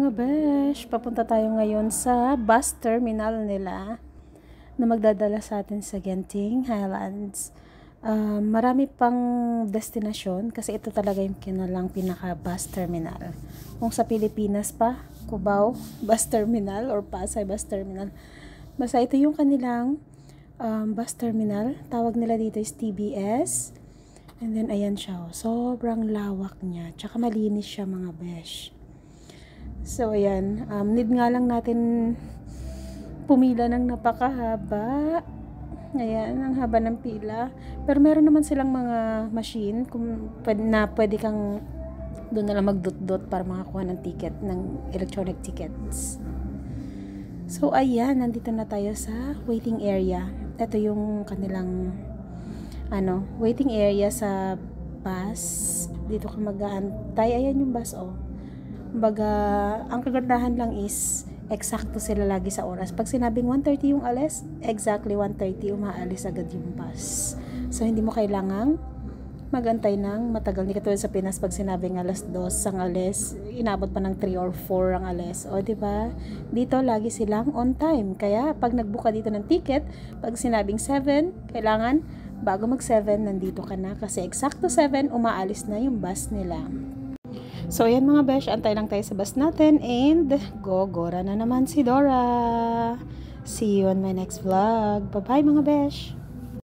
mga besh, papunta tayo ngayon sa bus terminal nila na magdadala sa atin sa Genting Highlands. Marami pang destinasyon kasi ito talaga yung kinalang pinaka bus terminal. Kung sa Pilipinas pa, Cubao bus terminal or Pasay bus terminal. Basta ito yung kanilang bus terminal. Tawag nila dito is TBS. And then ayan siya, sobrang lawak niya. Tsaka malinis siya mga besh. So, ayan. Need nga lang natin pumila ng napakahaba. Ayan, ang haba ng pila. Pero meron naman silang mga machine na pwede kang doon na lang magdot-dot para makakuha ng ticket, ng electronic tickets. So, ayan. Nandito na tayo sa waiting area. Ito yung kanilang waiting area sa bus. Dito ka mag-aantay. Ayan yung bus, oh. Baga, ang kagandahan lang is eksakto sila lagi sa oras. Pag sinabing 1:30 yung alis, exactly 1:30 umaalis agad yung bus. So, hindi mo kailangang magantay ng matagal. Hindi katulad sa Pinas, pag sinabing 2:00 ang alis, inabot pa ng 3 or 4 ang alis. O, diba? Dito, lagi silang on time. Kaya, pag nagbuka dito ng ticket, pag sinabing 7, kailangan, bago mag 7, nandito ka na. Kasi eksakto 7, umaalis na yung bus nila. So, ayan mga besh, antay lang tayo sa bus natin and gogora na naman si Dora. See you on my next vlog. Bye-bye mga besh!